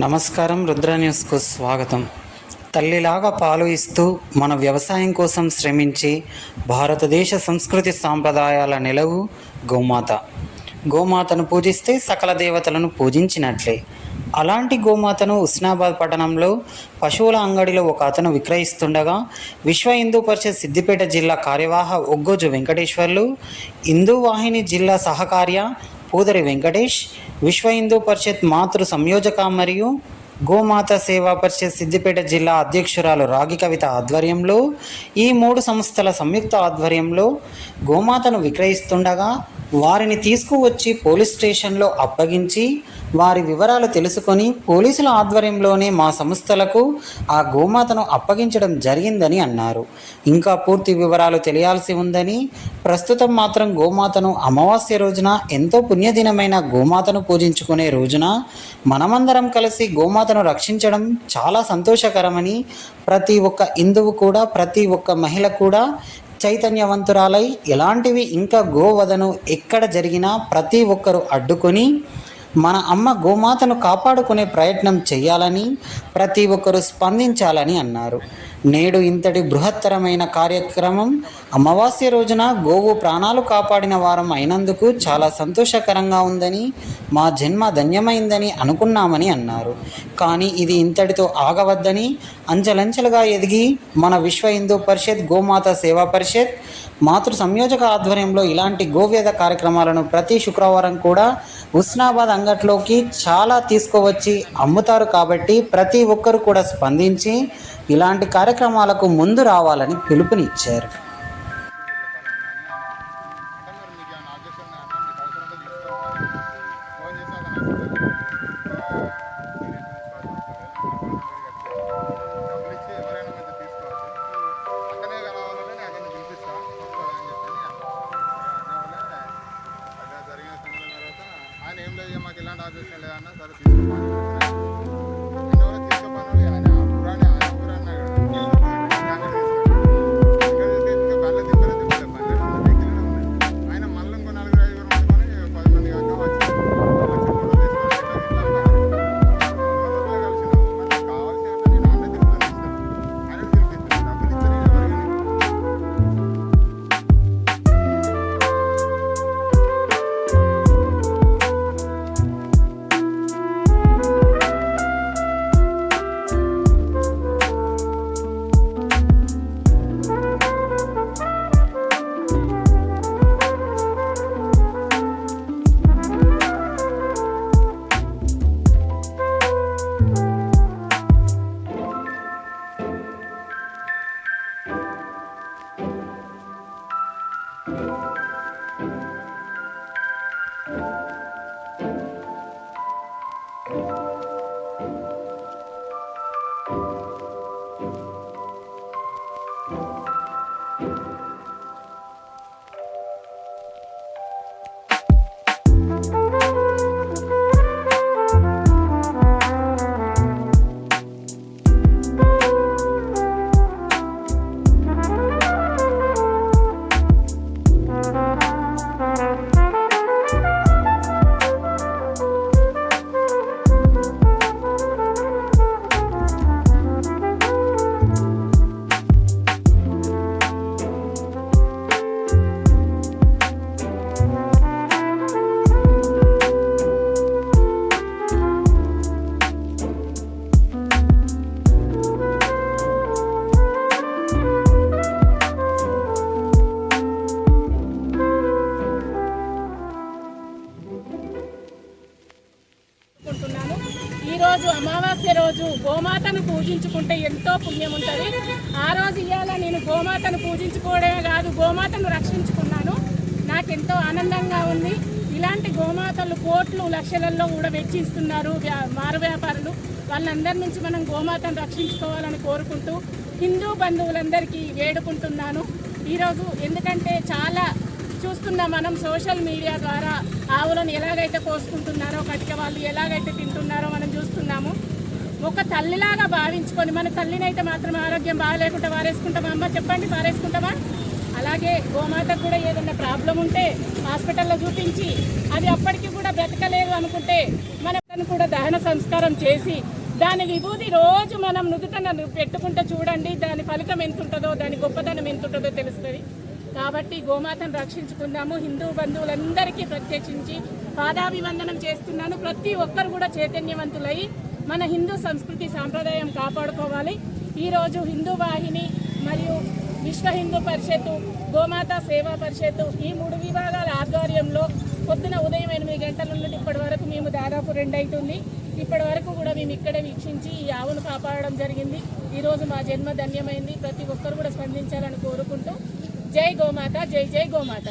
నమస్కారం. రుద్ర న్యూస్కు స్వాగతం. తల్లిలాగా పాలు ఇస్తూ మన వ్యవసాయం కోసం శ్రమించి భారతదేశ సంస్కృతి సాంప్రదాయాల నెలవు గోమాత. గోమాతను పూజిస్తే సకల దేవతలను పూజించినట్లే. అలాంటి గోమాతను హుస్నాబాద్ పట్టణంలో పశువుల అంగడిలో ఒక అతను విక్రయిస్తుండగా విశ్వ హిందూ పరిషత్ సిద్దిపేట జిల్లా కార్యవాహ ఒగ్గోజు వెంకటేశ్వర్లు, హిందూ వాహిని జిల్లా సహకార్య పూదరి వెంకటేష్, విశ్వ హిందూ పరిషత్ మాతృ సంయోజక మరియు గోమాత సేవా పరిషత్ సిద్దిపేట జిల్లా అధ్యక్షురాలు రాగి కవిత ఆధ్వర్యంలో ఈ మూడు సంస్థల సంయుక్త ఆధ్వర్యంలో గోమాతను విక్రయిస్తుండగా వారిని తీసుకువచ్చి పోలీస్ స్టేషన్లో అప్పగించి వారి వివరాలు తెలుసుకొని పోలీసుల ఆధ్వర్యంలోనే మా సంస్థలకు ఆ గోమాతను అప్పగించడం జరిగిందని అన్నారు. ఇంకా పూర్తి వివరాలు తెలియాల్సి ఉందని, ప్రస్తుతం మాత్రం గోమాతను అమావాస్య రోజున ఎంతో పుణ్యదినమైన గోమాతను పూజించుకునే రోజున మనమందరం కలిసి గోమాతను రక్షించడం చాలా సంతోషకరమని, ప్రతి ఒక్క హిందువు కూడా, ప్రతి ఒక్క మహిళ కూడా చైతన్యవంతురాలై ఎలాంటివి ఇంకా గోవధను ఎక్కడ జరిగినా ప్రతి ఒక్కరూ అడ్డుకొని మన అమ్మ గోమాతను కాపాడుకునే ప్రయత్నం చేయాలని, ప్రతి ఒక్కరూ స్పందించాలని అన్నారు. నేడు ఇంతటి బృహత్తరమైన కార్యక్రమం అమావాస్య రోజున గోవు ప్రాణాలు కాపాడిన వారం అయినందుకు చాలా సంతోషకరంగా ఉందని, మా జన్మ ధన్యమైందని అనుకున్నామని అన్నారు. కానీ ఇది ఇంతటితో ఆగవద్దని, అంచెలంచెలుగా ఎదిగి మన విశ్వ హిందూ పరిషత్, గోమాత సేవా పరిషత్, మాతృ సంయోజక ఆధ్వర్యంలో ఇలాంటి గోవ్యధ కార్యక్రమాలను ప్రతి శుక్రవారం కూడా హుస్నాబాద్ అంగట్లోకి చాలా తీసుకువచ్చి అమ్ముతారు. కాబట్టి ప్రతి ఒక్కరు కూడా స్పందించి ఇలాంటి కార్యక్రమాలకు ముందు రావాలని పిలుపునిచ్చారు. ఏం లేదు, మాకు ఎలాంటి ఆబ్జెక్షన్ లేదన్నా సరే తీసుకోవాలి. తీసుకోపని ఆయన పురాణి ఆయన పురాణ ఆయన మళ్ళీ ఇంకో 4-5 పట్టుకొని 10 మంది కాక వచ్చి కావాల్సిన నేను అన్న తిరుగుతాను, ఆయన తిరిగిస్తాను, డబ్బులు ఇస్తారు. ఈరోజు అమావాస్య రోజు గోమాతను పూజించుకుంటే ఎంతో పుణ్యం ఉంటుంది. ఆ రోజు ఇవాళ నేను గోమాతను పూజించుకోవడమే కాదు, గోమాతను రక్షించుకున్నాను. నాకెంతో ఆనందంగా ఉంది. ఇలాంటి గోమాతలు కోట్లు లక్షలలో కూడా వెచ్చిస్తున్నారు మారు వ్యాపారులు. వాళ్ళందరి నుంచి మనం గోమాతను రక్షించుకోవాలని కోరుకుంటూ హిందూ బంధువులందరికీ వేడుకుంటున్నాను ఈరోజు. ఎందుకంటే చాలా చూస్తున్నాం మనం సోషల్ మీడియా ద్వారా ఆవులను ఎలాగైతే కోసుకుంటున్నారో, కటిక వాళ్ళు ఎలాగైతే తింటున్నారో మనం చూస్తున్నాము. ఒక తల్లిలాగా భావించుకొని, మన తల్లినైతే మాత్రం ఆరోగ్యం బాగాలేకుండా వారేసుకుంటామా అమ్మ చెప్పండి, వారేసుకుంటామా? అలాగే గోమాతకు కూడా ఏదైనా ప్రాబ్లం ఉంటే హాస్పిటల్లో చూపించి అది అప్పటికి కూడా బ్రతకలేదు అనుకుంటే మనం కూడా దహన సంస్కారం చేసి దాని విభూతి రోజు మనం నుదుటన పెట్టుకుంటే చూడండి, దాని ఫలితం ఎంత ఉంటుందో, దాని గొప్పదనం ఎంత ఉంటుందో తెలుస్తుంది. కాబట్టి గోమాతను రక్షించుకుందాము. హిందూ బంధువులందరికీ ప్రత్యేకించి పాదాభివందనం చేస్తున్నాను. ప్రతి ఒక్కరు కూడా చైతన్యవంతులై మన హిందూ సంస్కృతి సాంప్రదాయం కాపాడుకోవాలి. ఈరోజు హిందూ వాహిని మరియు విశ్వ హిందూ పరిషత్తు, గోమాత సేవా పరిషత్తు ఈ 3 విభాగాల ఆధ్వర్యంలో పొద్దున ఉదయం 8 గంటల నుండి ఇప్పటి వరకు మేము దాదాపు 2 అవుతుంది. ఇప్పటి వరకు కూడా మేము ఇక్కడే వీక్షించి ఈ ఆవును కాపాడడం జరిగింది. ఈరోజు మా జన్మ ధన్యమైంది. ప్రతి ఒక్కరు కూడా స్పందించాలని కోరుకుంటూ జై గోమాత, జై జై గోమాత.